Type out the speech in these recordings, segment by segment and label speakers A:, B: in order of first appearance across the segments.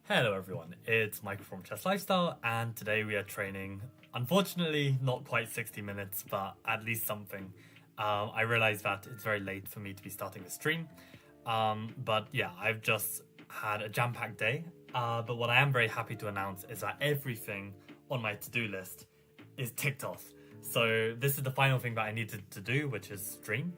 A: Hello everyone, it's Michael from Chess Lifestyle, and today we are training, unfortunately not quite 60 minutes, but at least something. I realize that it's very late for me to be starting the stream, but yeah, I've just had a jam-packed day, but what I am very happy to announce is that everything on my to-do list is ticked off. So this is the final thing that I needed to do, which is stream.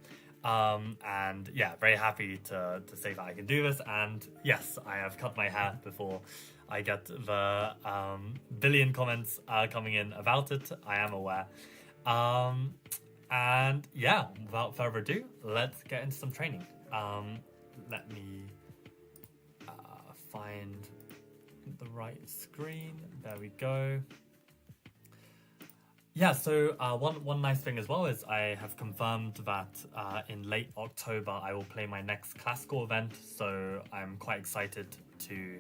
A: And yeah, very happy to say that I can do this. And yes, I have cut my hair before I get the billion comments coming in about it. I am aware. And yeah, without further ado, let's get into some training. Let me find the right screen. There we go. Yeah, so one nice thing as well is I have confirmed that in late October I will play my next classical event. So I'm quite excited to,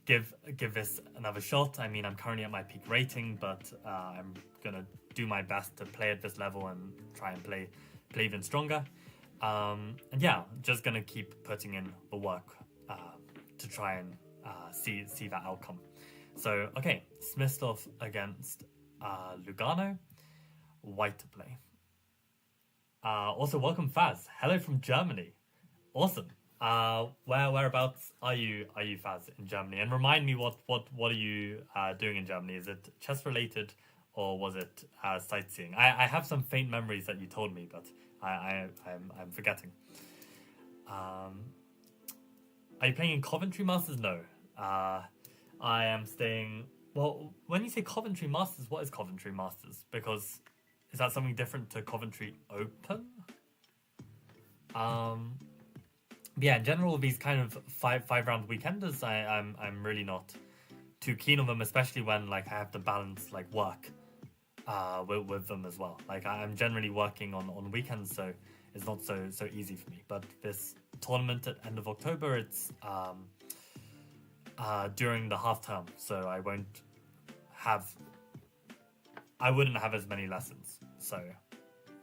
A: give this another shot. I mean, I'm currently at my peak rating, but I'm gonna do my best to play at this level and try and play even stronger. And yeah, just gonna keep putting in the work to try and see that outcome. So, okay, Smistov against Lugano. White to play. Also, welcome Faz. Hello from Germany. Awesome. Whereabouts are you Faz, in Germany? And remind me, what are you doing in Germany? Is it chess related or was it sightseeing? I have some faint memories that you told me, but I'm forgetting. Are you playing in Coventry Masters? No. I am staying... Well, when you say Coventry Masters, what is Coventry Masters? Because is that something different to Coventry Open? Yeah, in general, these kind of five round weekenders, I'm really not too keen on them, especially when like I have to balance like work with them as well. Like I'm generally working on weekends, so it's not so easy for me. But this tournament at end of October, it's during the half term, so I wouldn't have as many lessons, so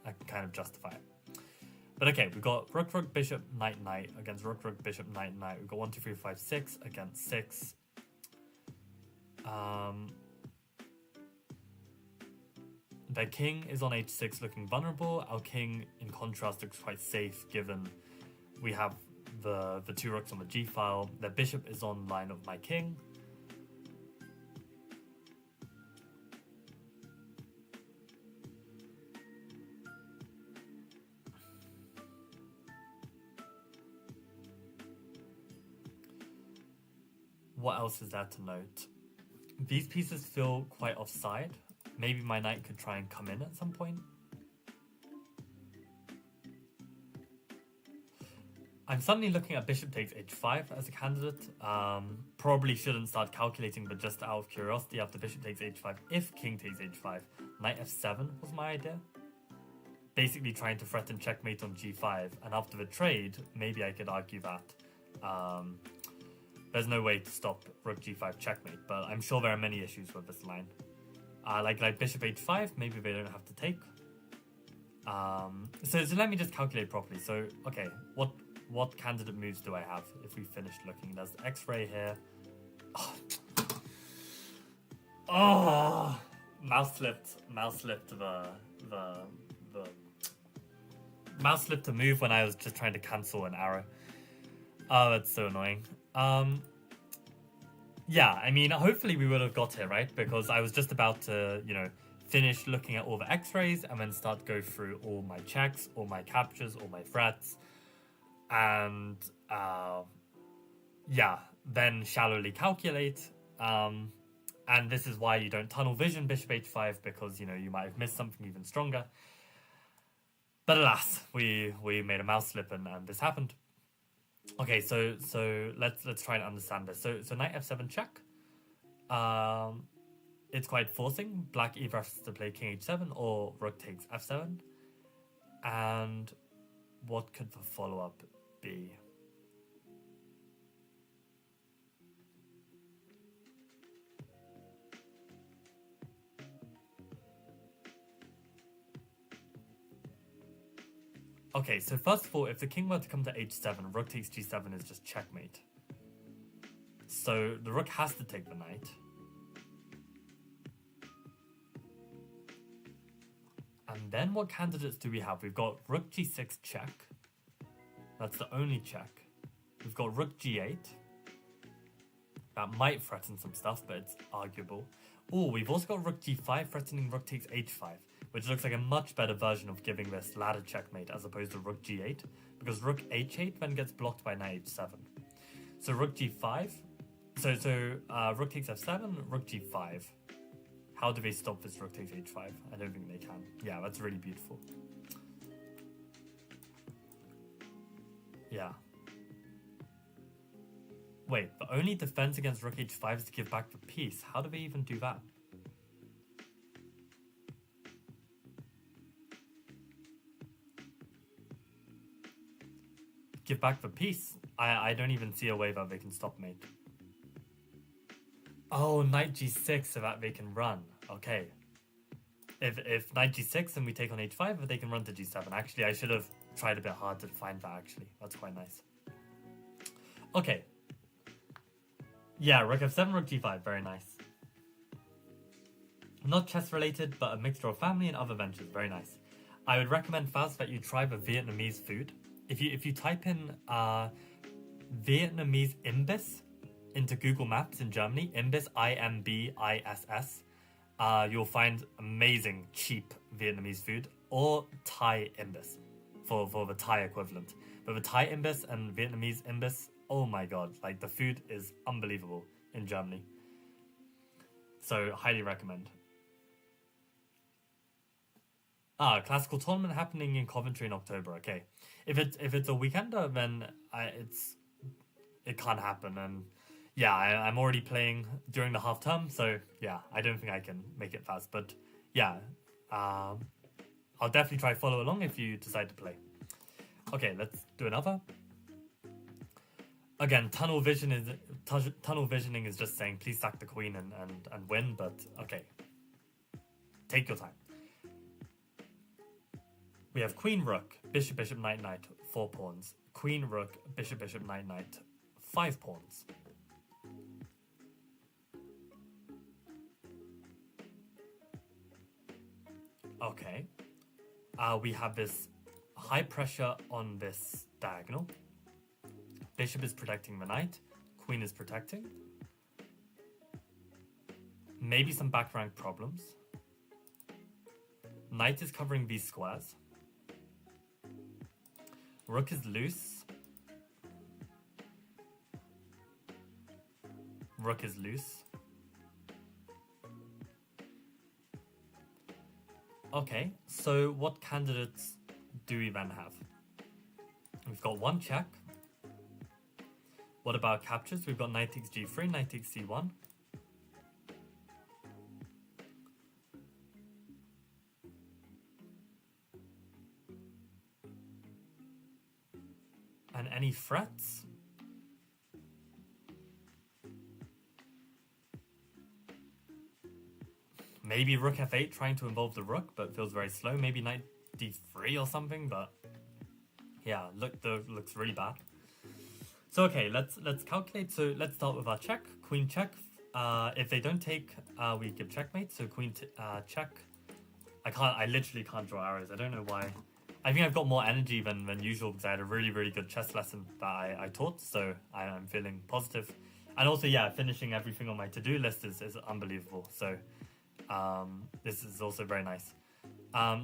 A: I can kind of justify it. But okay, we've got rook, bishop, knight, knight against rook, bishop, knight, knight. We've got 1, 2, 3, 5, 6 against 6. Their king is on h6 looking vulnerable. Our king, in contrast, looks quite safe given we have the two rooks on the g file. Their bishop is on line of my king. What else is there to note? These pieces feel quite offside. Maybe my knight could try and come in at some point. I'm suddenly looking at bishop takes h5 as a candidate. Probably shouldn't start calculating, but just out of curiosity, after bishop takes h5, if king takes h5, knight f7 was my idea. basically trying to threaten checkmate on g5, and after the trade, maybe I could argue that there's no way to stop rook g5 checkmate, but I'm sure there are many issues with this line. Like bishop h5, maybe they don't have to take. So let me just calculate properly. So, okay, what candidate moves do I have if we finished looking? There's x-ray here. Oh, mouse slipped the mouse slipped a move when I was just trying to cancel an arrow. Oh, that's so annoying. Yeah, I mean, hopefully we would have got it, right? Because I was just about to, finish looking at all the x-rays and then start go through all my checks, all my captures, all my threats. And, yeah, then shallowly calculate. And this is why you don't tunnel vision bishop h5, because, you might have missed something even stronger. But alas, we made a mouse slip and this happened. Okay, so let's try and understand this. So knight f7 check. It's quite forcing. Black either has to play king h7 or rook takes f7. And what could the follow-up be? Okay, so first of all, if the king were to come to h7, rook takes g7 is just checkmate. So the rook has to take the knight. And then what candidates do we have? We've got rook g6 check. That's the only check. We've got rook g8. That might threaten some stuff, but it's arguable. Oh, we've also got rook g5 threatening rook takes h5, which looks like a much better version of giving this ladder checkmate as opposed to rook g8, because rook h8 then gets blocked by knight h7. So rook g5, rook takes f7, rook g5. How do they stop this rook takes h5? I don't think they can. Yeah, that's really beautiful. Yeah. Wait, the only defense against rook h5 is to give back the piece. How do they even do that? Give back the piece? I don't even see a way that they can stop mate. Oh, knight g6 so that they can run. Okay. If knight g6 and we take on h5, they can run to g7. Actually, I should have tried a bit hard to find that, actually. That's quite nice. Okay. Yeah, rook f7, rook g5. Very nice. Not chess related, but a mixture of family and other ventures. Very nice. I would recommend fast that you try the Vietnamese food. If you type in Vietnamese imbiss into Google Maps in Germany, imbiss, I-M-B-I-S-S, you'll find amazing cheap Vietnamese food, or Thai imbiss for the Thai equivalent. But the Thai imbiss and Vietnamese imbiss, oh my god, like the food is unbelievable in Germany. So highly recommend. Classical tournament happening in Coventry in October. Okay, if it's a weekender, then it can't happen. And yeah, I'm already playing during the half term, so yeah, I don't think I can make it fast. But yeah, I'll definitely try follow along if you decide to play. Okay, let's do another. Again, tunnel visioning is just saying please sack the queen and win. But okay, take your time. We have queen, rook, bishop, bishop, knight, knight, 4 pawns. Queen, rook, bishop, bishop, knight, knight, 5 pawns. Okay. We have this high pressure on this diagonal. Bishop is protecting the knight. Queen is protecting. Maybe some back rank problems. Knight is covering these squares. Rook is loose. Rook is loose. Okay, so what candidates do we then have? We've got one check. What about captures? We've got knight takes g3, knight takes c1. And any threats? Maybe rook f8 trying to involve the rook, but feels very slow. Maybe knight d3 or something, but yeah, looks really bad. So okay, let's calculate. So let's start with our check. Queen check. If they don't take, we give checkmate. So queen check. I literally can't draw arrows. I don't know why. I think I've got more energy than usual because I had a really good chess lesson that I taught. So I'm feeling positive. And also, yeah, finishing everything on my to-do list is unbelievable. So this is also very nice.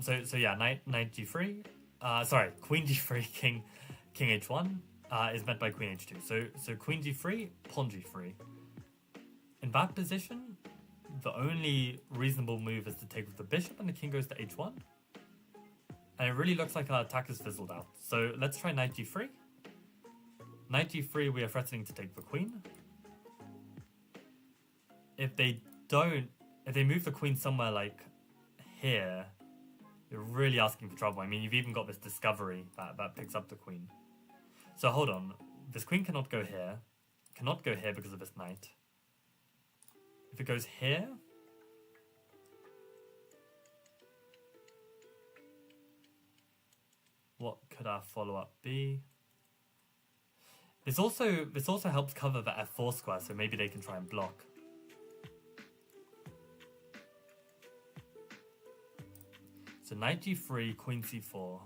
A: So yeah, knight g3. Sorry, queen g3, king h1 is met by queen h2. So queen g3, pawn g3. In that position, the only reasonable move is to take with the bishop and the king goes to h1. And it really looks like our attack is fizzled out. So let's try knight g3. Knight g3, we are threatening to take the queen. If they move the queen somewhere like here, you're really asking for trouble. I mean, you've even got this discovery that picks up the queen. So hold on. This queen cannot go here. Cannot go here because of this knight. If it goes here... what could our follow-up be? This also helps cover the f4 square, so maybe they can try and block. So knight g3, queen c4.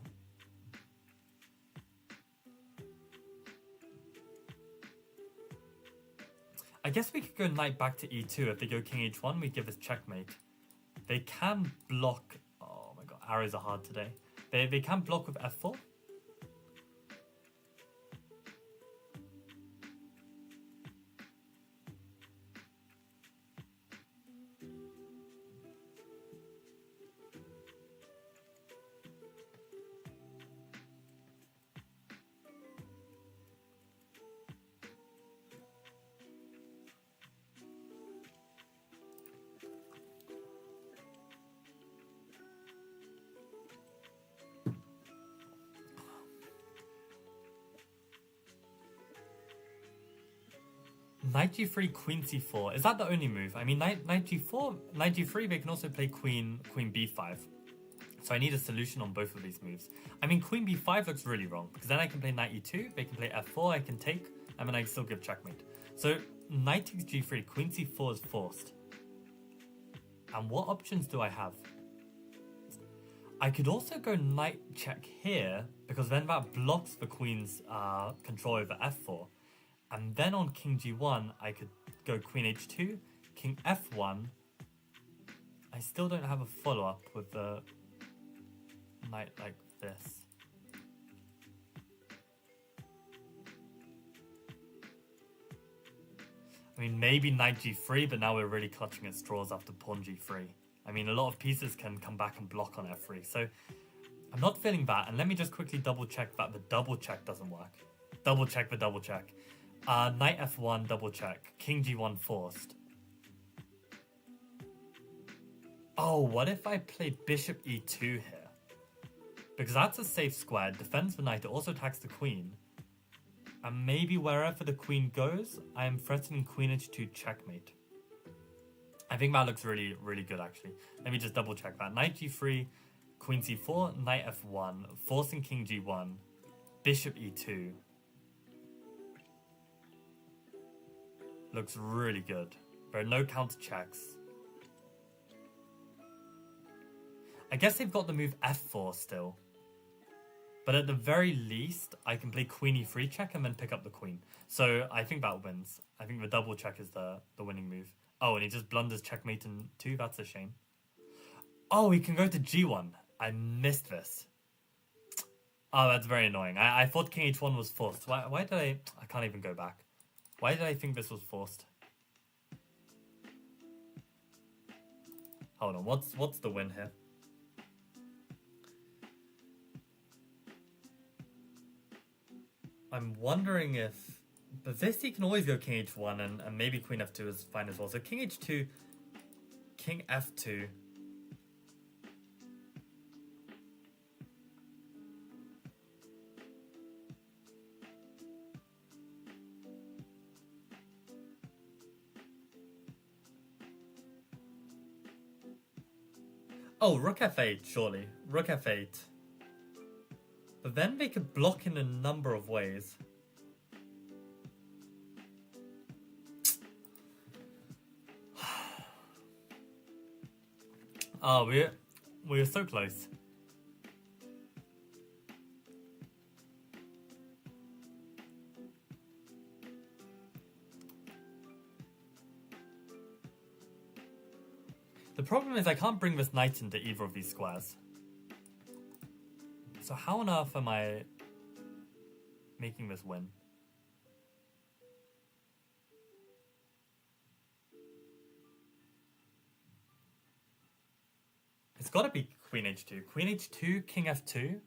A: I guess we could go knight back to e2. If they go king h1, we give us checkmate. They can block... oh my god, arrows are hard today. They can block with f4. Knight g3, queen c4. Is that the only move? I mean, knight g4, knight g3, they can also play queen b5. So I need a solution on both of these moves. I mean, queen b5 looks really wrong, because then I can play knight e2, they can play f4, I can take, and then I can still give checkmate. So knight takes g3, queen c4 is forced. And what options do I have? I could also go knight check here, because then that blocks the queen's control over f4. And then on king g1, I could go queen h2, king f1. I still don't have a follow-up with the knight like this. I mean, maybe knight g3, but now we're really clutching at straws after pawn g3. I mean, a lot of pieces can come back and block on f3. So I'm not feeling that. And let me just quickly double check that the double check doesn't work. Double check the double check. Knight f1, double check. King g1 forced. Oh, what if I play bishop e2 here? Because that's a safe square. It defends the knight. It also attacks the queen. And maybe wherever the queen goes, I am threatening queen h2 checkmate. I think that looks really good, actually. Let me just double check that. Knight g3, queen c4, knight f1, forcing king g1, bishop e2. Looks really good. There are no counter checks. I guess they've got the move f4 still. But at the very least, I can play queen e3 check and then pick up the queen. So I think that wins. I think the double check is the winning move. Oh, and he just blunders checkmate in 2. That's a shame. Oh, he can go to g1. I missed this. Oh, that's very annoying. I thought king h1 was forced. Why did I can't even go back. Why did I think this was forced? Hold on, what's the win here? I'm wondering if... but this he can always go king h1 and maybe queen f2 is fine as well. So king h2, king f2. Oh, rook f8, surely. Rook f8. But then they could block in a number of ways. Oh, we're so close. The problem is I can't bring this knight into either of these squares. So how on earth am I making this win? It's gotta be queen h2. Queen h2, king f2.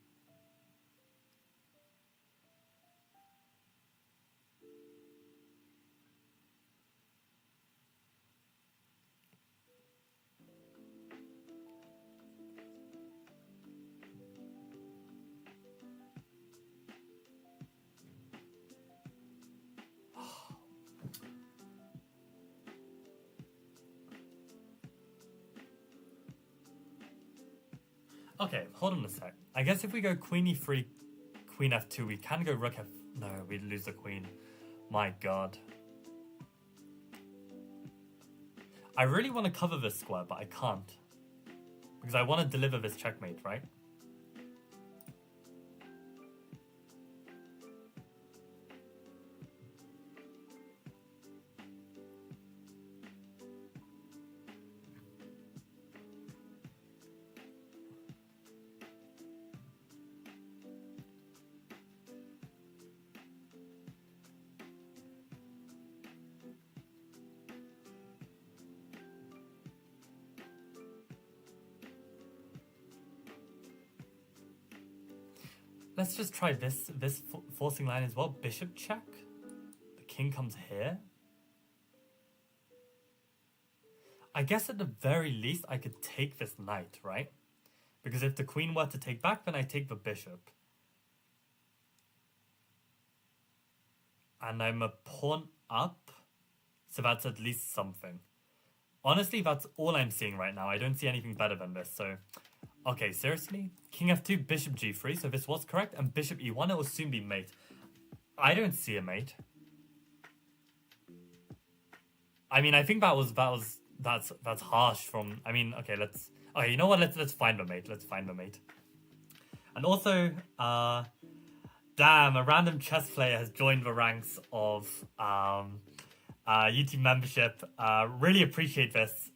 A: Okay, hold on a sec. I guess if we go queen e3, queen f2, we can go rook f... No, we'd lose the queen. My god. I really want to cover this square, but I can't. Because I want to deliver this checkmate, right? Let's just try this forcing line as well. Bishop check. The king comes here. I guess at the very least I could take this knight, right? Because if the queen were to take back, then I take the bishop. And I'm a pawn up. So that's at least something. Honestly, that's all I'm seeing right now. I don't see anything better than this, so... Okay, seriously? King f2, bishop g3, so this was correct, and bishop e1, it will soon be mate. I don't see a mate. I mean, I think that's harsh from... I mean, okay, let's... Okay, you know what? Let's find the mate. Let's find the mate. And also, damn, a random chess player has joined the ranks of YouTube membership. Really appreciate this.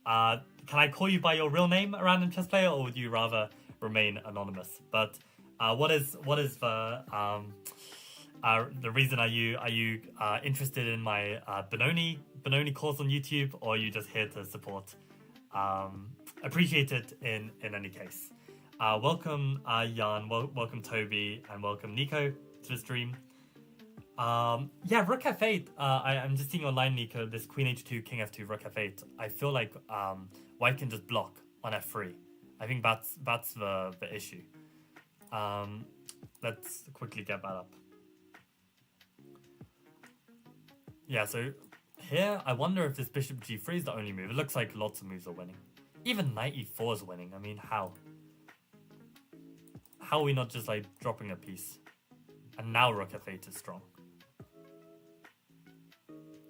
A: Can I call you by your real name, a random chess player, or would you rather remain anonymous? But what is the reason? Are you interested in my Benoni course on YouTube, or are you just here to support? Appreciate it in any case. Welcome Jan, welcome Toby, and welcome Nico to the stream. Yeah, rook f8. I'm just seeing online, Nico, this queen h2, king f2, rook f8. I feel like white can just block on f3. I think that's the issue. Let's quickly get that up. Yeah, so here I wonder if this bishop g3 is the only move. It looks like lots of moves are winning. Even knight e4 is winning. I mean, how? How are we not just like dropping a piece? And now rook f8 is strong.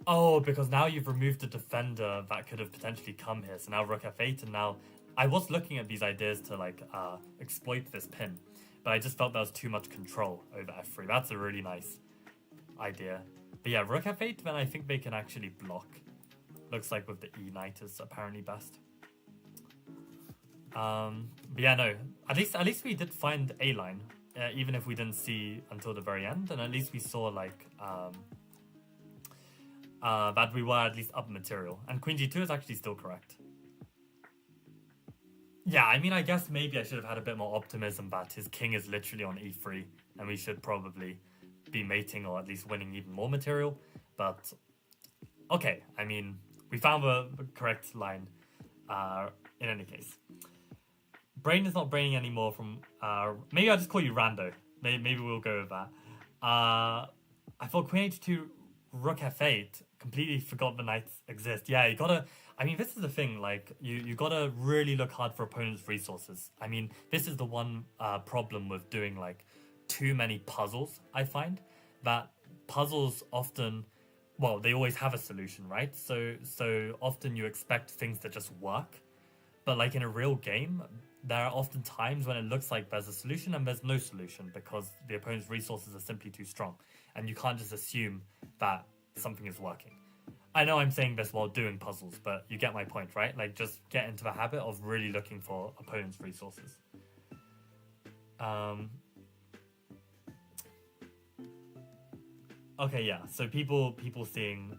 A: Oh, because now you've removed the defender that could have potentially come here. So now rook f8, and now... I was looking at these ideas to, like, exploit this pin. But I just felt that was too much control over f3. That's a really nice idea. But yeah, rook f8, then I think they can actually block. Looks like with the e knight is apparently best. But yeah, no. At least we did find a line. Even if we didn't see until the very end. And at least we saw, like... that we were at least up material. And queen g2 is actually still correct. Yeah, I mean, I guess maybe I should have had a bit more optimism that his king is literally on e3, and we should probably be mating or at least winning even more material. But, okay, I mean, we found the correct line in any case. Brain is not braining anymore from... maybe I'll just call you Rando. Maybe we'll go with that. I thought queen h2, rook f8, completely forgot the knights exist. Yeah, you gotta. I mean, this is the thing. Like, you gotta really look hard for opponents' resources. I mean, this is the one problem with doing like too many puzzles. I find that puzzles often, well, they always have a solution, right? So often you expect things to just work, but like in a real game, there are often times when it looks like there's a solution and there's no solution because the opponent's resources are simply too strong, and you can't just assume that something is working. I know I'm saying this while doing puzzles, but you get my point, right? Like, just get into the habit of really looking for opponents' resources. Okay, yeah. So people seeing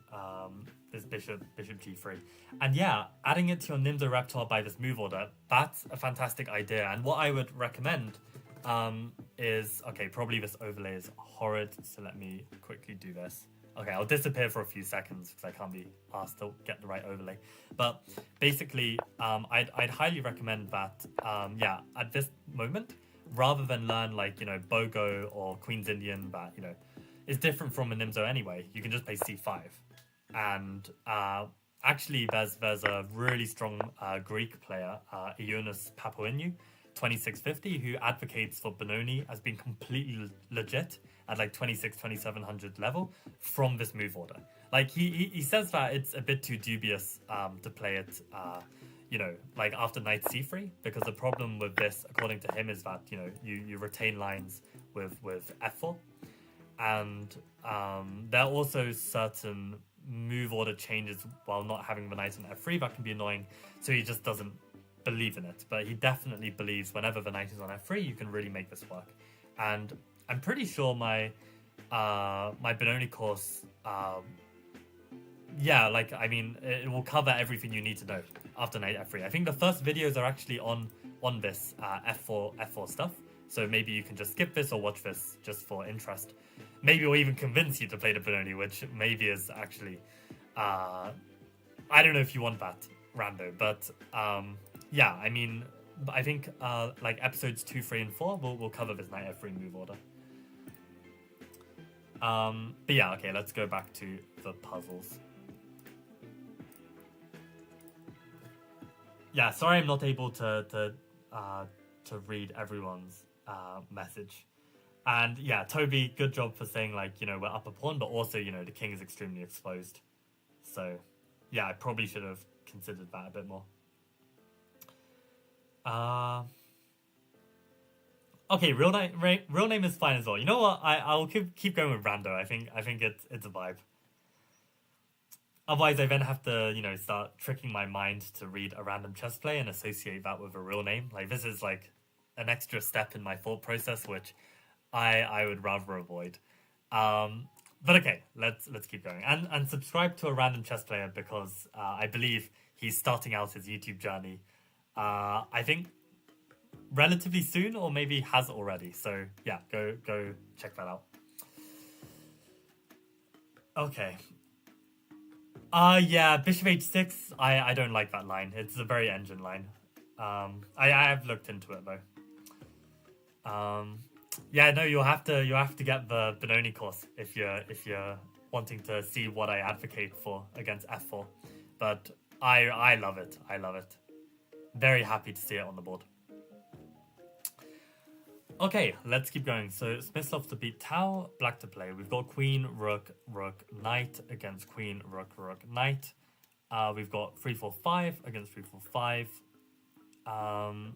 A: this bishop g3, and yeah, adding it to your Nimzo repertoire by this move order. That's a fantastic idea. And what I would recommend is, okay, probably this overlay is horrid. So let me quickly do this. Okay, I'll disappear for a few seconds because I can't be asked to get the right overlay. But basically, I'd highly recommend that, yeah, at this moment, rather than learn like, Bogo or Queen's Indian, that, is different from a Nimzo anyway, you can just play c5. And actually, there's a really strong Greek player, Ioannis Papoinou, 2650, who advocates for Benoni as being completely legit at like 2700 level from this move order. Like he says that it's a bit too dubious to play it, like after knight c3, because the problem with this, according to him, is that you retain lines with f4, and there are also certain move order changes while not having the knight on f3 that can be annoying. So he just doesn't believe in it, but he definitely believes whenever the knight is on f3, you can really make this work. And I'm pretty sure my Benoni course, yeah, like, I mean, it will cover everything you need to know after knight f3. I think the first videos are actually on this f4 stuff, so maybe you can just skip this or watch this just for interest. Maybe we'll even convince you to play the Benoni, which maybe is actually, I don't know if you want that, Rando, but yeah, I mean, I think like episodes 2, 3, and 4 will cover this knight f3 move order. But yeah, okay, let's go back to the puzzles. Yeah, sorry I'm not able to read everyone's message. And yeah, Toby, good job for saying, like, we're up a pawn, but also, the king is extremely exposed. So yeah, I probably should have considered that a bit more. Okay, real name is fine as well. You know what? I'll keep going with Rando. I think it's a vibe. Otherwise, I then have to start tricking my mind to read a random chess play and associate that with a real name. Like, this is like an extra step in my thought process, which I would rather avoid. But okay, let's keep going and subscribe to a random chess player because I believe he's starting out his YouTube journey. I think relatively soon, or maybe has already. So yeah, go check that out. Okay. Yeah, bishop h6. I don't like that line. It's a very engine line. I have looked into it though. Yeah, no, you'll have to get the Benoni course if you're wanting to see what I advocate for against f4. But I love it. I love it. Very happy to see it on the board. Okay, let's keep going. So Smyslov to beat Tau, black to play. We've got queen, rook, rook, knight against queen, rook, rook, knight. We've got 3-4-5 against 3-4-5.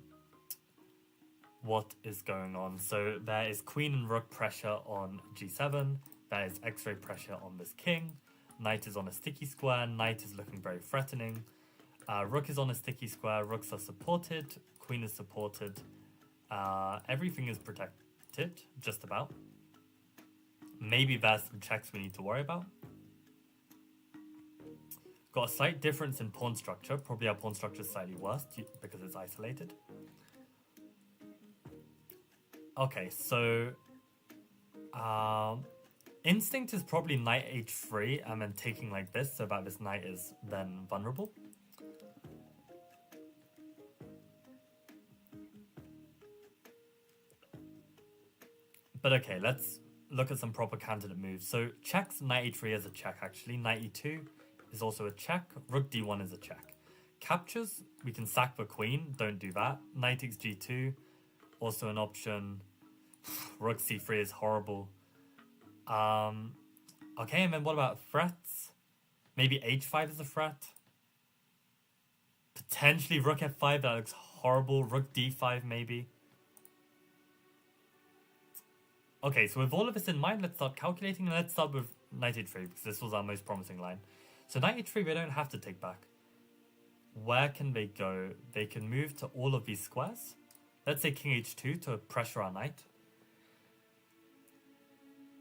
A: What is going on? So there is queen and rook pressure on g7. There is x-ray pressure on this king. Knight is on a sticky square. Knight is looking very threatening. Rook is on a sticky square. Rooks are supported. Queen is supported. Everything is protected, just about. Maybe there's some checks we need to worry about. Got a slight difference in pawn structure. Probably our pawn structure is slightly worse because it's isolated. Okay, so instinct is probably knight h3 and then taking like this so that this knight is then vulnerable. But okay, let's look at some proper candidate moves. So checks, knight e3 is a check actually. Knight e2 is also a check. Rook d1 is a check. Captures, we can sack the queen. Don't do that. Knight takes g2, also an option. Rook c3 is horrible. Okay, and then what about threats? Maybe h5 is a threat. Potentially rook f5, that looks horrible. Rook d5 maybe. Okay, so with all of this in mind, let's start calculating, and let's start with knight h3 because this was our most promising line. So knight h3 we don't have to take back. Where can they go? They can move to all of these squares. Let's say king h2 to pressure our knight.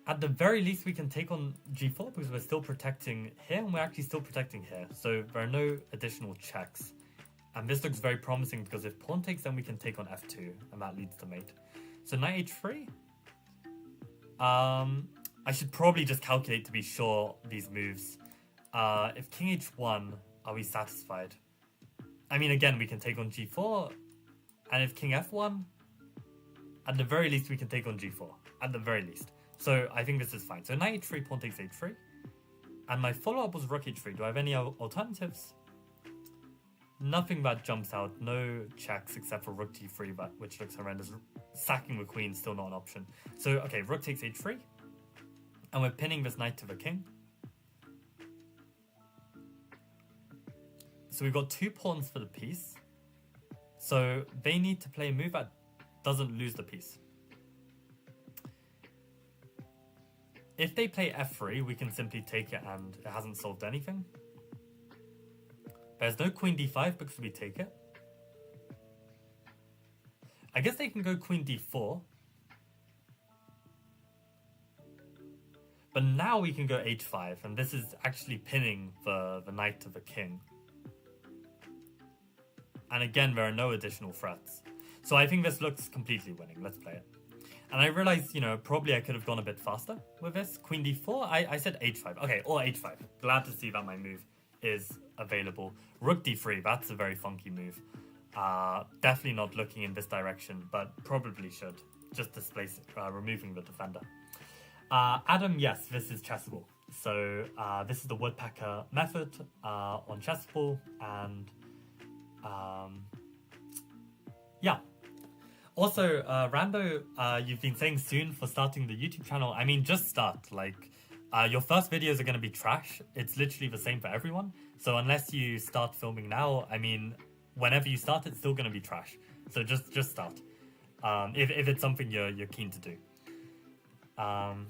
A: At the very least, we can take on g4 because we're still protecting here, and we're actually still protecting here. So there are no additional checks. And this looks very promising because if pawn takes, then we can take on f2, and that leads to mate. So knight h3. I should probably just calculate to be sure these moves. If king h1, are we satisfied? I mean, again, we can take on g4, and if king f1, at the very least, we can take on g4, at the very least. So I think this is fine. So knight h3, pawn takes h3, and my follow-up was rook h3. Do I have any alternatives? Nothing that jumps out. No checks except for rook d3, which looks horrendous. Sacking the queen still not an option. So okay, rook takes h3, and we're pinning this knight to the king. So we've got 2 pawns for the piece. So they need to play a move that doesn't lose the piece. If they play f3, we can simply take it and it hasn't solved anything. There's no queen d5 because we take it. I guess they can go queen d4. But now we can go h5, and this is actually pinning the knight to the king. And again, there are no additional threats. So I think this looks completely winning. Let's play it. And I realized, you know, probably I could have gone a bit faster with this. Queen d4, I said h5. Okay, or h5. Glad to see that my move is available. Rook d3, that's a very funky move. Definitely not looking in this direction, but probably should. Just displace, removing the defender. Adam, yes, this is Chessable. So this is the Woodpecker method on Chessable, and yeah. Also, Rando, you've been saying soon for starting the YouTube channel. I mean, just start. Like, your first videos are going to be trash. It's literally the same for everyone. So unless you start filming now, I mean, whenever you start, it's still going to be trash. So just start. If it's something you're keen to do. And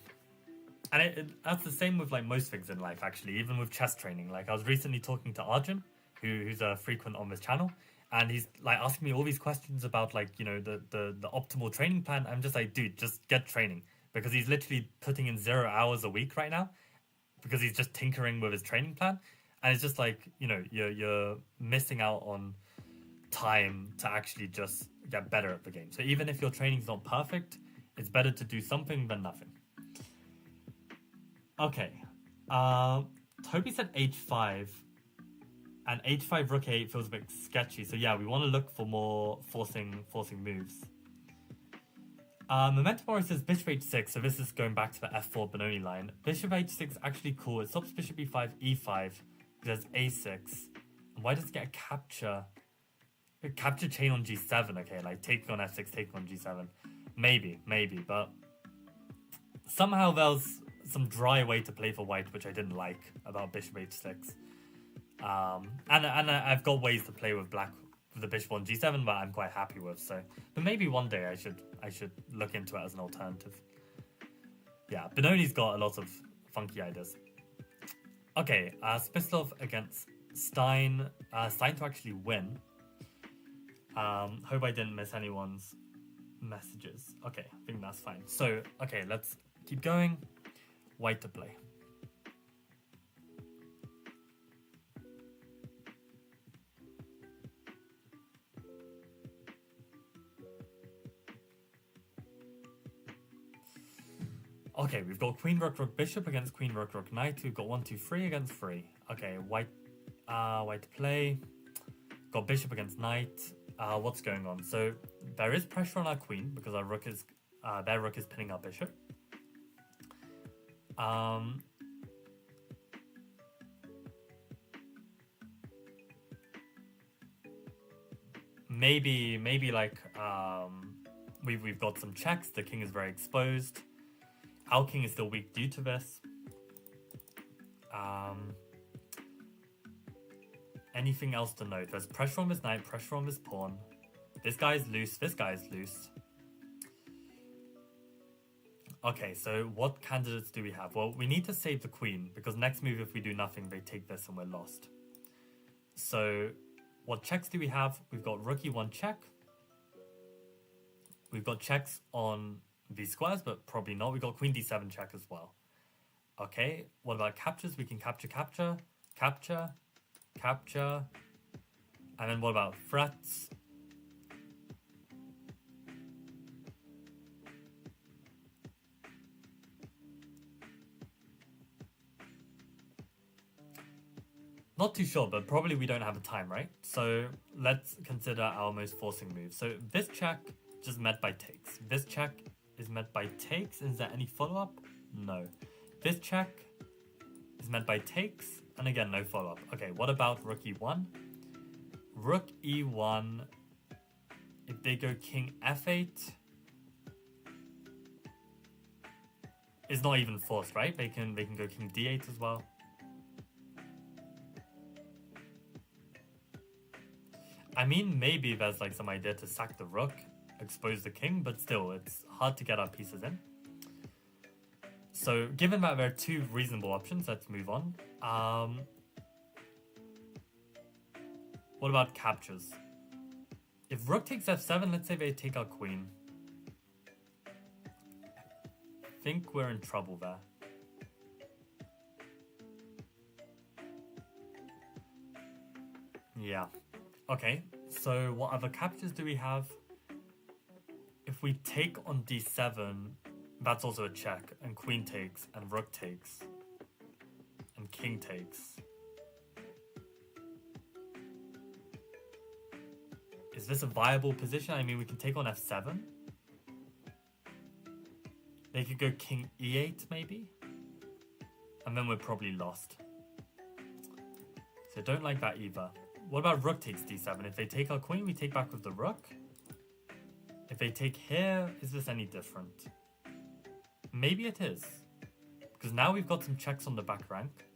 A: that's the same with like most things in life, actually, even with chess training. Like, I was recently talking to Arjun, who's a frequent on this channel, and he's like asking me all these questions about, like, you know, the optimal training plan. I'm just like, dude, just get training, because he's literally putting in 0 hours a week right now because he's just tinkering with his training plan. And it's just like, you know, you're missing out on time to actually just get better at the game. So even if your training's not perfect, it's better to do something than nothing. Okay, Toby said h5, and h5 rook a8 feels a bit sketchy. So yeah, we want to look for more forcing moves. Momentum says bishop h6, so this is going back to the f4 Benoni line. Bishop h6 actually cool. It stops bishop e5, e5. There's a6. And why does it get a capture? A capture chain on g7. Okay, like taking on f6, taking on g7. Maybe, but somehow there's some dry way to play for white, which I didn't like about bishop h6. And I've got ways to play with black with the bishop on g7 that I'm quite happy with. So, but maybe one day I should look into it as an alternative. Yeah, Benoni's got a lot of funky ideas. Okay, Spislov against Stein. Stein to actually win. Hope I didn't miss anyone's messages. Okay, I think that's fine. So, okay, let's keep going. White to play. Okay, we've got queen, rook, rook, bishop against queen, rook, rook, knight. We've got 1, 2, 3 against 3. Okay, white to play. Got bishop against knight. What's going on? So there is pressure on our queen because our rook is their rook is pinning our bishop. Maybe like we've got some checks. The king is very exposed. Our king is still weak due to this. Anything else to note? There's pressure on his knight, pressure on his pawn. This guy's loose, this guy's loose. Okay, so what candidates do we have? Well, we need to save the queen, because next move, if we do nothing, they take this and we're lost. So, what checks do we have? We've got rook e1 check. We've got checks on these squares, but probably not. We've got queen d7 check as well. Okay, what about captures? We can capture, capture, capture, capture. And then what about threats? Not too sure, but probably we don't have the time, right? So let's consider our most forcing move. So this check just met by takes. This check is met by takes. Is there any follow-up? No. This check is met by takes. And again, no follow-up. Okay, what about rook e1? Rook e1. If they go king f8, it's not even forced, right? They can go king d8 as well. I mean, maybe there's like some idea to sack the rook, expose the king, but still, it's hard to get our pieces in. So, given that there are two reasonable options, let's move on. What about captures? If rook takes f7, let's say they take our queen. I think we're in trouble there. Yeah. Okay, so what other captures do we have? If we take on d7, that's also a check, and queen takes, and rook takes, and king takes. Is this a viable position? I mean, we can take on f7. They could go king e8 maybe, and then we're probably lost. So don't like that either. What about rook takes d7? If they take our queen, we take back with the rook. If they take here, is this any different? Maybe it is. Because now we've got some checks on the back rank.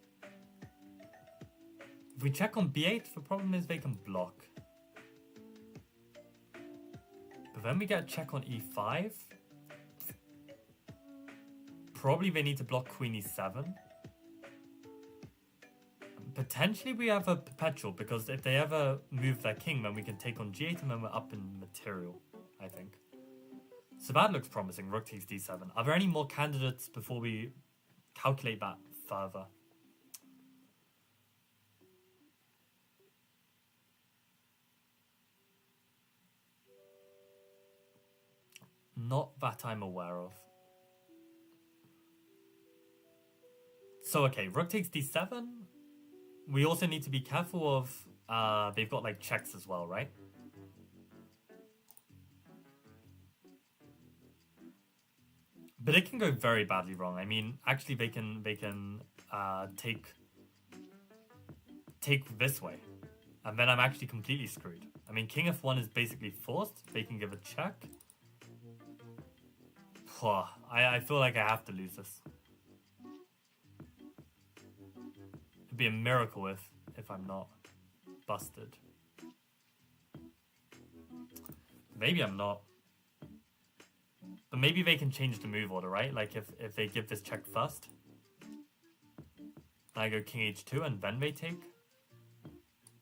A: If we check on b8, the problem is they can block. But then we get a check on e5. Probably they need to block queen e7. Potentially we have a perpetual, because if they ever move their king, then we can take on g8 and then we're up in material, I think. So that looks promising, rook takes d7. Are there any more candidates before we calculate that further? Not that I'm aware of. So okay, rook takes d7. We also need to be careful of, they've got like checks as well, right? But it can go very badly wrong. I mean, actually they can take this way. And then I'm actually completely screwed. I mean, king f1 is basically forced. They can give a check. I feel like I have to lose this. It'd be a miracle if I'm not busted. Maybe I'm not. But maybe they can change the move order, right? Like if they give this check first. I go king h2 and then they take.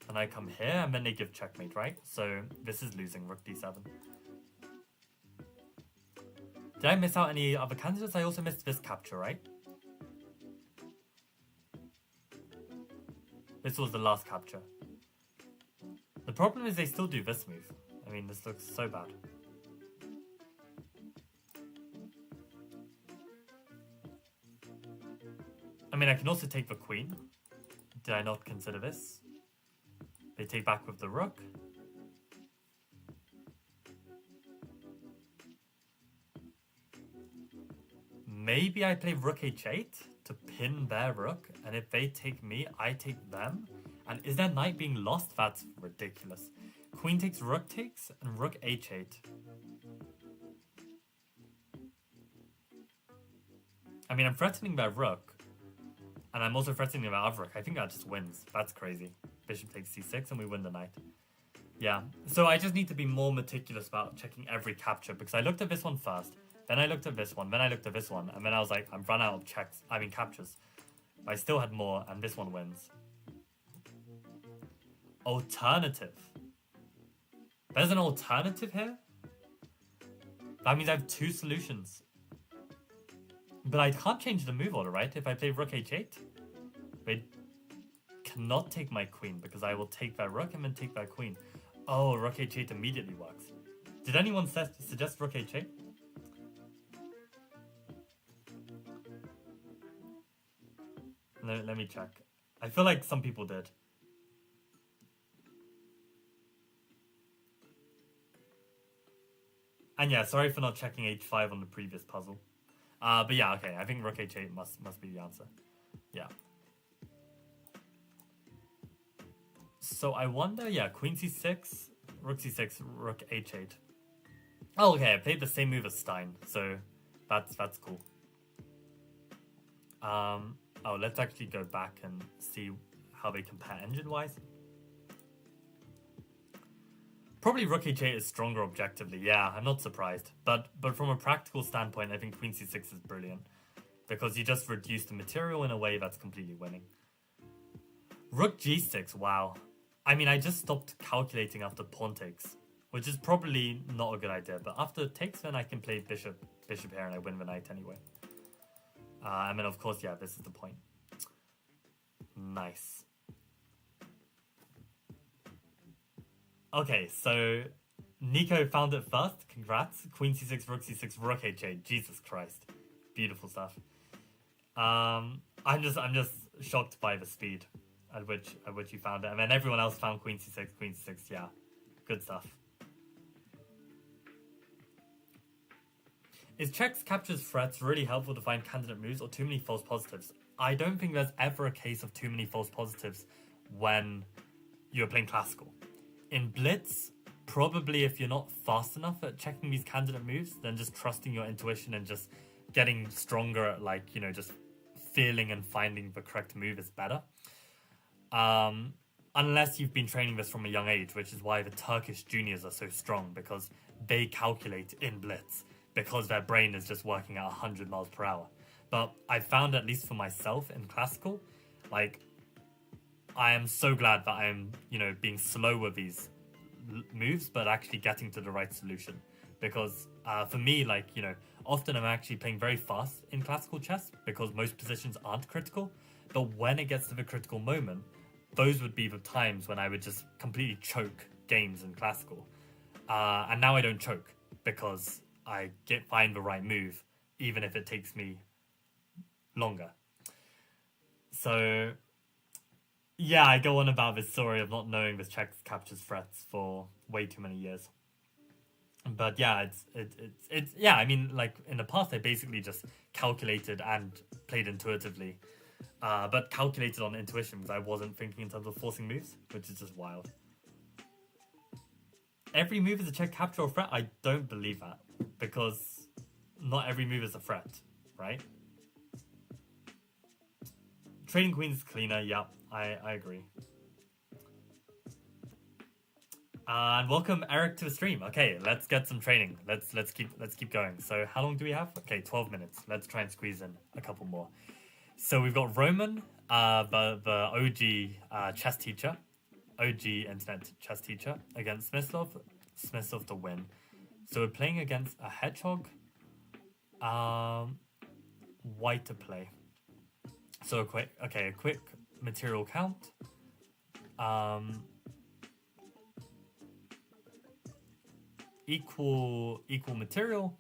A: And I come here and then they give checkmate, right? So this is losing, rook d7. Did I miss out any other candidates? I also missed this capture, right? This was the last capture. The problem is they still do this move. I mean, this looks so bad. I mean, I can also take the queen. Did I not consider this? They take back with the rook. Maybe I play rook h8 pin their rook, and if they take me, I take them. And is their knight being lost? That's ridiculous. Queen takes, and rook h8. I mean, I'm threatening their rook, and I'm also threatening their other rook. I think that just wins. That's crazy. Bishop takes c6, and we win the knight. Yeah, so I just need to be more meticulous about checking every capture, because I looked at this one first, then I looked at this one, then I looked at this one, and then I was like, I'm run out of captures. But I still had more, and this one wins. Alternative. There's an alternative here? That means I have two solutions. But I can't change the move order, right? If I play rook h8, they cannot take my queen, because I will take their rook and then take their queen. Oh, rook h8 immediately works. Did anyone suggest rook h8? Let me check. I feel like some people did. And yeah, sorry for not checking h5 on the previous puzzle. But yeah, okay, I think rook h8 must be the answer. Yeah. So I wonder, yeah, queen c6, rook c6, rook h8. Oh, okay, I played the same move as Stein, so that's cool. Oh, let's actually go back and see how they compare engine-wise. Probably rook h8 is stronger objectively, yeah, I'm not surprised. But from a practical standpoint, I think queen c6 is brilliant, because you just reduce the material in a way that's completely winning. Rook g6, wow. I mean, I just stopped calculating after pawn takes, which is probably not a good idea, but after takes, then I can play bishop here and I win the knight anyway. And then, of course, yeah, this is the point. Nice. Okay, so Nico found it first. Congrats. Queen c6, rook c6, rook h8. Jesus Christ. Beautiful stuff. I'm just shocked by the speed at which you found it. And then everyone else found queen c6, yeah. Good stuff. Is checks, captures, threats really helpful to find candidate moves or too many false positives? I don't think there's ever a case of too many false positives when you're playing classical. In Blitz, probably if you're not fast enough at checking these candidate moves, then just trusting your intuition and just getting stronger at, like, you know, just feeling and finding the correct move is better. Unless you've been training this from a young age, which is why the Turkish juniors are so strong, because they calculate in Blitz, because their brain is just working at 100 miles per hour. But I found, at least for myself in classical, like, I am so glad that I'm, you know, being slow with these moves, but actually getting to the right solution. Because for me, like, you know, often I'm actually playing very fast in classical chess because most positions aren't critical. But when it gets to the critical moment, those would be the times when I would just completely choke games in classical. And now I don't choke because I find the right move, even if it takes me longer. So yeah, I go on about this story of not knowing this checks, captures, threats for way too many years. But yeah, it's yeah, I mean, like, in the past I basically just calculated and played intuitively. But calculated on intuition because I wasn't thinking in terms of forcing moves, which is just wild. Every move is a check, capture, or threat? I don't believe that, because not every move is a threat, right? Trading queens is cleaner, yeah, I agree. And welcome Eric to the stream. Okay, let's get some training. Let's keep going. So how long do we have? Okay, 12 minutes. Let's try and squeeze in a couple more. So we've got Roman, the OG chess teacher, OG internet chess teacher, against Smyslov. Smyslov to win. So we're playing against a hedgehog. White to play. So a quick material count. Equal material.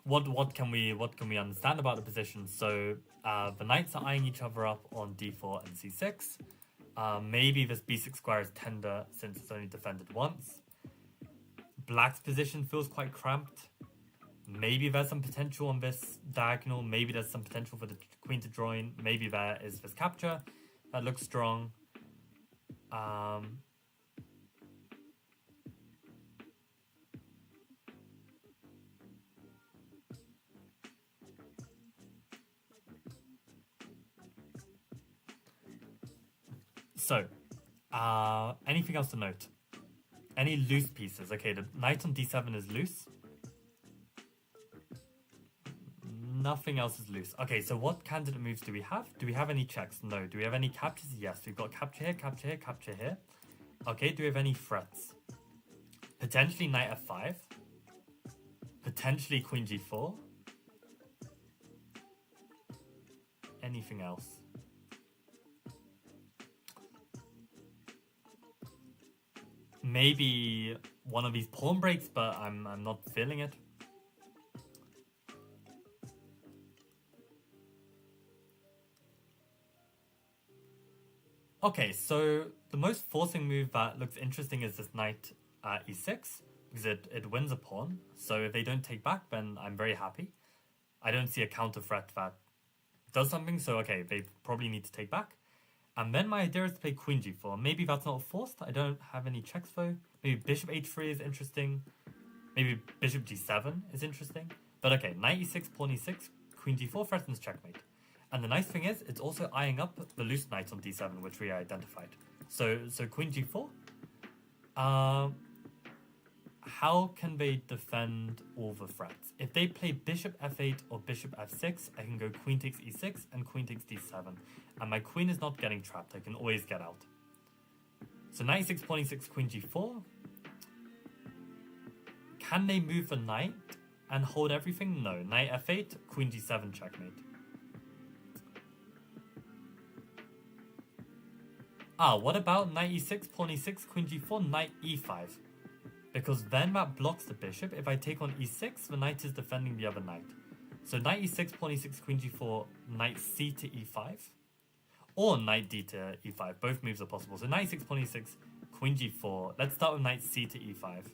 A: What can we understand about the position? So the knights are eyeing each other up on d4 and c6. Maybe this b6 square is tender since it's only defended once. Black's position feels quite cramped. Maybe there's some potential on this diagonal. Maybe there's some potential for the queen to join. Maybe there is this capture. That looks strong. So, anything else to note? Any loose pieces? Okay, the knight on d7 is loose. Nothing else is loose. Okay, so what candidate moves do we have? Do we have any checks? No. Do we have any captures? Yes, we've got capture here, capture here, capture here. Okay, do we have any threats? Potentially knight f5. Potentially queen g4. Anything else? Maybe one of these pawn breaks, but I'm not feeling it. Okay, so the most forcing move that looks interesting is this knight e6, because it wins a pawn. So if they don't take back, then I'm very happy. I don't see a counter threat that does something, so okay, they probably need to take back. And then my idea is to play queen g4. Maybe that's not forced. I don't have any checks though. Maybe bishop h3 is interesting. Maybe bishop g7 is interesting. But okay, knight e6, pawn e6, queen g4 threatens checkmate. And the nice thing is, it's also eyeing up the loose knight on d7, which we identified. So queen g4. How can they defend all the threats? If they play bishop f8 or bishop f6, I can go queen takes e6 and queen takes d7. And my queen is not getting trapped. I can always get out. So knight e6, pawn e6, queen g4. Can they move the knight and hold everything? No. Knight f8, queen g7, checkmate. What about knight e6, pawn e6, queen g4, knight e5? Because then that blocks the bishop. If I take on e6, the knight is defending the other knight. So knight e6, pawn e6, queen g4, knight c to e5. Or knight d to e5. Both moves are possible. So knight e6, pawn e6, queen g4. Let's start with knight c to e5.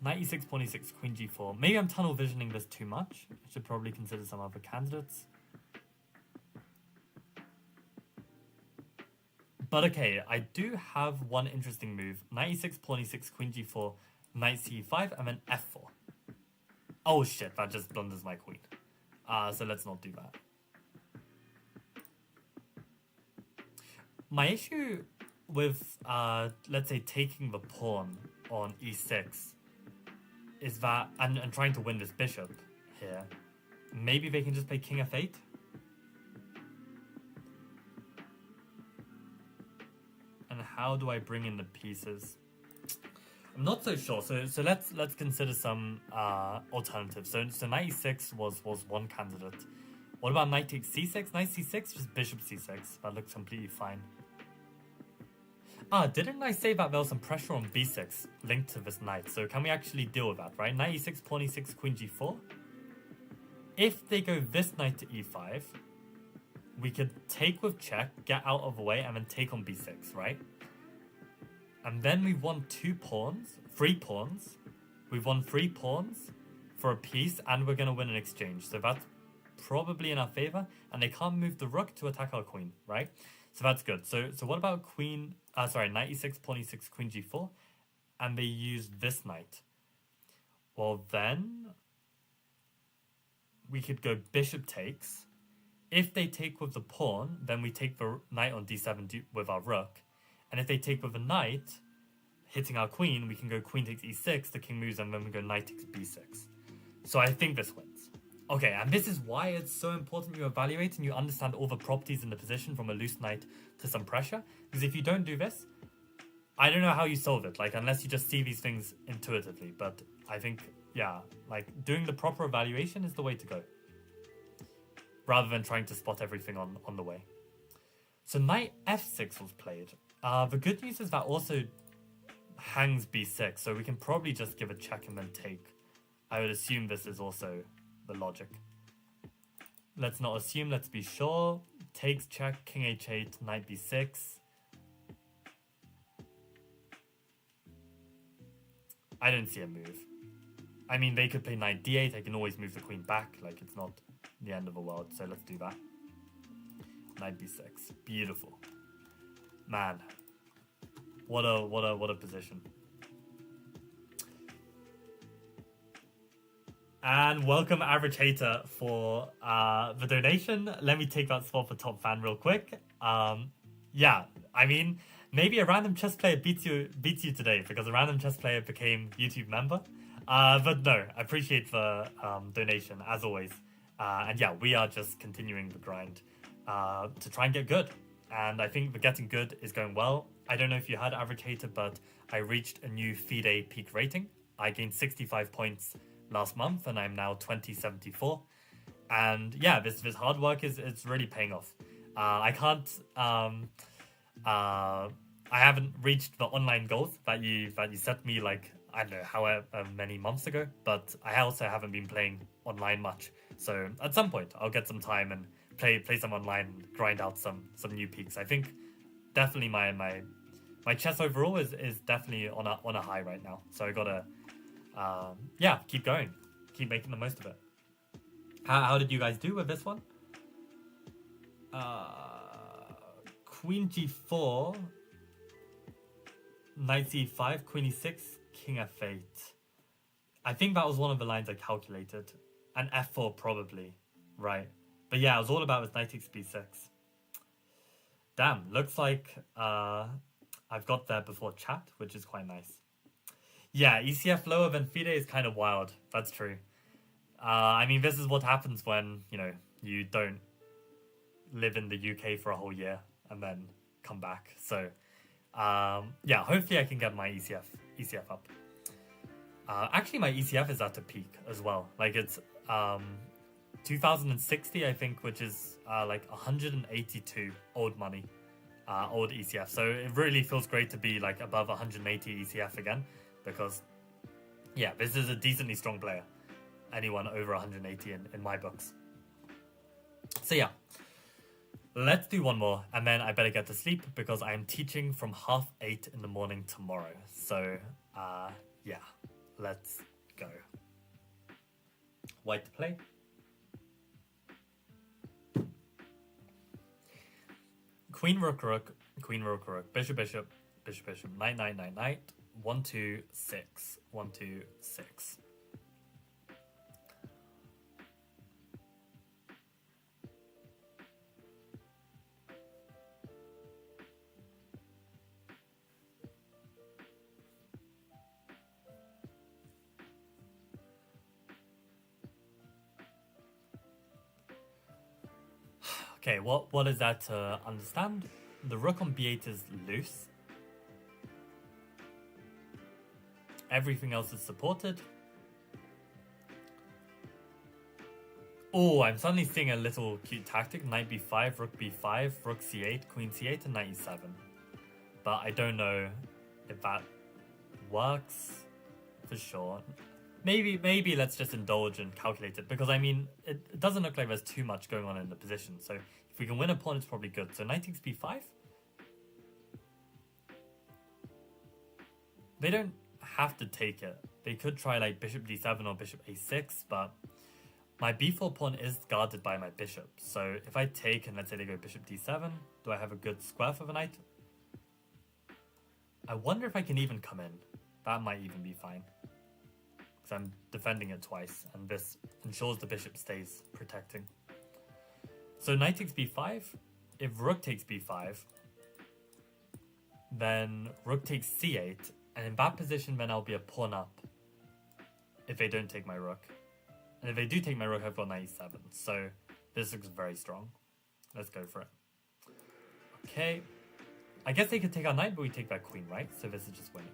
A: Knight e6, pawn e6, queen g4. Maybe I'm tunnel visioning this too much. I should probably consider some other candidates. But okay, I do have one interesting move. Knight e6, pawn e6, queen g4, knight c5, and then f4. Oh shit, that just blunders my queen. So let's not do that. My issue with, let's say, taking the pawn on e6 is that, and trying to win this bishop here, maybe they can just play king f8. And how do I bring in the pieces? I'm not so sure. So let's consider some alternatives. So knight e6 was one candidate. What about knight takes c6? Knight c6, just bishop c6. That looks completely fine. Didn't I say that there was some pressure on b6 linked to this knight? So can we actually deal with that, right? Knight e6, pawn e6, queen g4. If they go this knight to e5, we could take with check, get out of the way, and then take on b6, right? And then we've won 3 pawns. We've won 3 pawns for a piece, and we're going to win an exchange. So that's probably in our favor. And they can't move the rook to attack our queen, right? So that's good. So what about knight e6, pawn e6, queen g4, and they use this knight. Well, then we could go bishop takes. If they take with the pawn, then we take the knight on d7 with our rook. And if they take with the knight, hitting our queen, we can go queen takes e6, the king moves, and then we go knight takes b6. So I think this wins. Okay, and this is why it's so important you evaluate and you understand all the properties in the position from a loose knight to some pressure. Because if you don't do this, I don't know how you solve it, like, unless you just see these things intuitively. But I think, yeah, like, doing the proper evaluation is the way to go, rather than trying to spot everything on the way. So knight f6 was played. The good news is that also hangs b6, so we can probably just give a check and then take. I would assume this is also the logic. Let's not assume, let's be sure. Takes check, king h8, knight b6. I don't see a move. I mean, they could play knight d8, I can always move the queen back, like it's not the end of the world, so let's do that. Knight b6, beautiful. Man, what a position. And welcome Average Hater for the donation. Let me take that spot for top fan real quick. Yeah, I mean, maybe a random chess player beats you today because a random chess player became YouTube member. But no, I appreciate the donation as always. And yeah, we are just continuing the grind to try and get good. And I think the getting good is going well. I don't know if you had Average Hater, but I reached a new FIDE peak rating. I gained 65 points last month and I'm now 2074. And yeah, this hard work it's really paying off. I can't I haven't reached the online goals that you set me, like, I don't know, however many months ago, but I also haven't been playing online much. So at some point I'll get some time and play some online and grind out some new peaks. I think definitely my chess overall is definitely on a high right now. So I gotta yeah, keep going, keep making the most of it. How did you guys do with this one? Queen g4, knight c5, queen e6, king f8. I think that was one of the lines I calculated. And f4 probably, right? But yeah, it was all about this knight takes b6. Damn, looks like I've got there before chat, which is quite nice. Yeah, ECF lower than FIDE is kind of wild. That's true. I mean, this is what happens when, you know, you don't live in the UK for a whole year and then come back. So, yeah, hopefully I can get my ECF up. Actually, my ECF is at a peak as well. Like, it's 2060, I think, which is like 182 old money, old ECF. So it really feels great to be like above 180 ECF again, because yeah, this is a decently strong player. Anyone over 180 in my books. So yeah, let's do one more and then I better get to sleep because I am teaching from 8:30 in the morning tomorrow. So yeah, let's go. White to play. Queen rook rook, queen rook rook, bishop bishop, bishop bishop, knight knight knight knight, 1 2 6, 1 2 6. Okay, what is that to understand? The rook on b8 is loose. Everything else is supported. Oh, I'm suddenly seeing a little cute tactic. Knight b5, rook b5, rook c8, queen c8, and knight e7. But I don't know if that works for sure. Maybe let's just indulge and calculate it, because I mean, it doesn't look like there's too much going on in the position. So if we can win a pawn, it's probably good. So knight takes b5. They don't have to take it. They could try like bishop d7 or bishop a6, but my b4 pawn is guarded by my bishop. So if I take and let's say they go bishop d7, do I have a good square for the knight? I wonder if I can even come in. That might even be fine, because I'm defending it twice, and this ensures the bishop stays protecting. So knight takes b5. If rook takes b5, then rook takes c8, and in that position then I'll be a pawn up if they don't take my rook. And if they do take my rook, I've got knight e7. So this looks very strong. Let's go for it. Okay. I guess they could take our knight, but we take that queen, right? So this is just winning.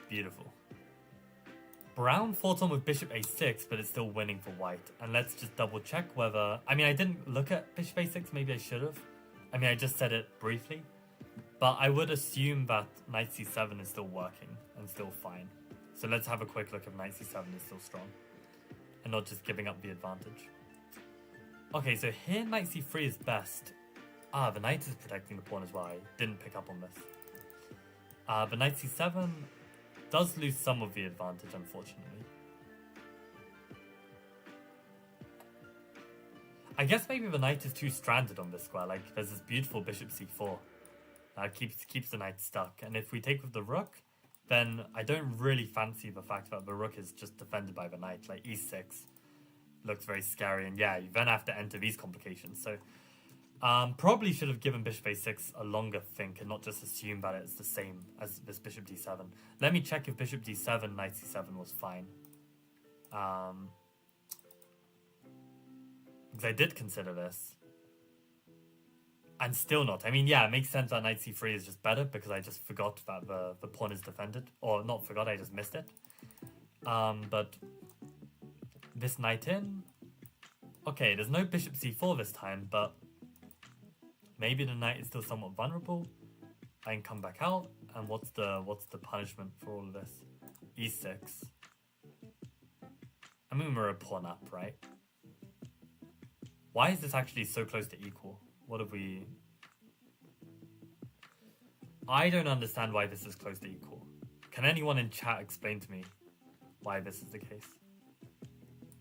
A: Beautiful. Brown fought on with bishop a6, but it's still winning for white. And let's just double check whether... I mean, I didn't look at bishop a6. Maybe I should have. I mean, I just said it briefly, but I would assume that knight c7 is still working and still fine. So let's have a quick look if knight c7 is still strong and not just giving up the advantage. Okay, so here knight c3 is best. Ah, the knight is protecting the pawn as well. I didn't pick up on this. But knight c7 does lose some of the advantage, unfortunately. I guess maybe the knight is too stranded on this square. Like, there's this beautiful bishop c4 that keeps the knight stuck. And if we take with the rook, then I don't really fancy the fact that the rook is just defended by the knight. Like, e6 looks very scary. And yeah, you then have to enter these complications. So probably should have given bishop a6 a longer think and not just assume that it's the same as this bishop d7. Let me check if bishop d7, knight c7 was fine. Because I did consider this. And still not. I mean, yeah, it makes sense that knight c3 is just better because I just forgot that the pawn is defended. Or not forgot, I just missed it. But this knight in... Okay, there's no bishop c4 this time, but maybe the knight is still somewhat vulnerable. I can come back out. And what's the punishment for all of this? e6. I mean, we're a pawn up, right? Why is this actually so close to equal? What have we... I don't understand why this is close to equal. Can anyone in chat explain to me why this is the case?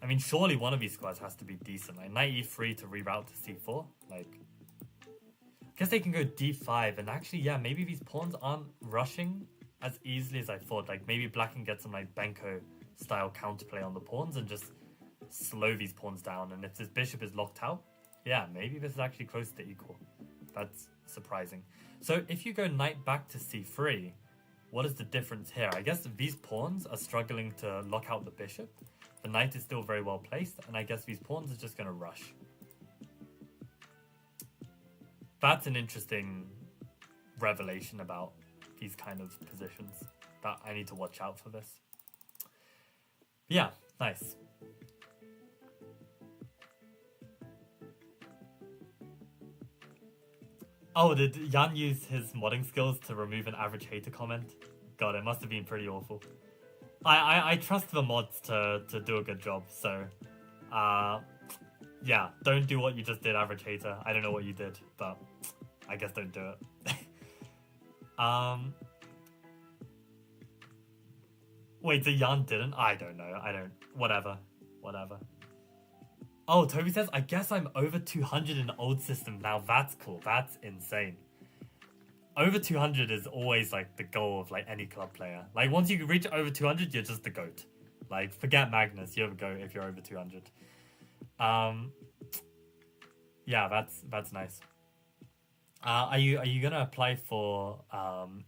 A: I mean, surely one of these squares has to be decent. Like, knight e3 to reroute to c4. Like, I guess they can go d5. And actually, yeah, maybe these pawns aren't rushing as easily as I thought. Like, maybe black can get some, like, Benko-style counterplay on the pawns and just slow these pawns down. And if this bishop is locked out, yeah, maybe this is actually close to equal. That's surprising. So if you go knight back to c3, what is the difference here? I guess these pawns are struggling to lock out the bishop. The knight is still very well placed, and I guess these pawns are just going to rush. That's an interesting revelation about these kind of positions that I need to watch out for this. Yeah, nice. Oh, did Jan use his modding skills to remove an average hater comment? God, it must have been pretty awful. I trust the mods to do a good job, so... yeah, don't do what you just did, average hater. I don't know what you did, but I guess don't do it. Wait, so Jan didn't? I don't know. Whatever. Oh, Toby says, I guess I'm over 200 in the old system. Now that's cool. That's insane. Over 200 is always, like, the goal of, like, any club player. Like, once you reach over 200, you're just the GOAT. Like, forget Magnus. You're the GOAT if you're over 200. Yeah, that's nice. Are you gonna apply for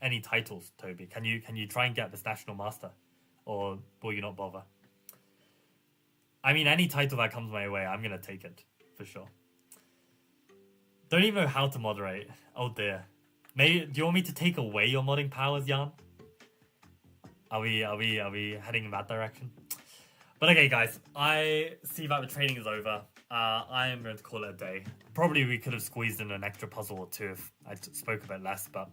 A: any titles, Toby? Can you try and get this National Master? Or will you not bother? I mean, any title that comes my way, I'm going to take it, for sure. Don't even know how to moderate. Oh dear. Maybe, do you want me to take away your modding powers, Jan? Are we heading in that direction? But okay, guys, I see that the training is over. I am going to call it a day. Probably we could have squeezed in an extra puzzle or two if I spoke a bit less, but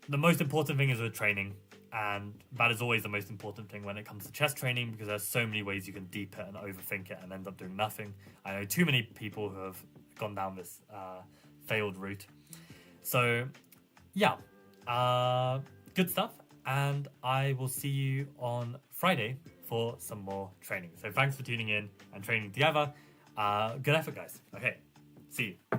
A: the most important thing is the training. And that is always the most important thing when it comes to chess training, because there's so many ways you can deep it and overthink it and end up doing nothing. I know too many people who have gone down this failed route. So, yeah, good stuff. And I will see you on Friday for some more training. So thanks for tuning in and training together. Good effort, guys. Okay, see you.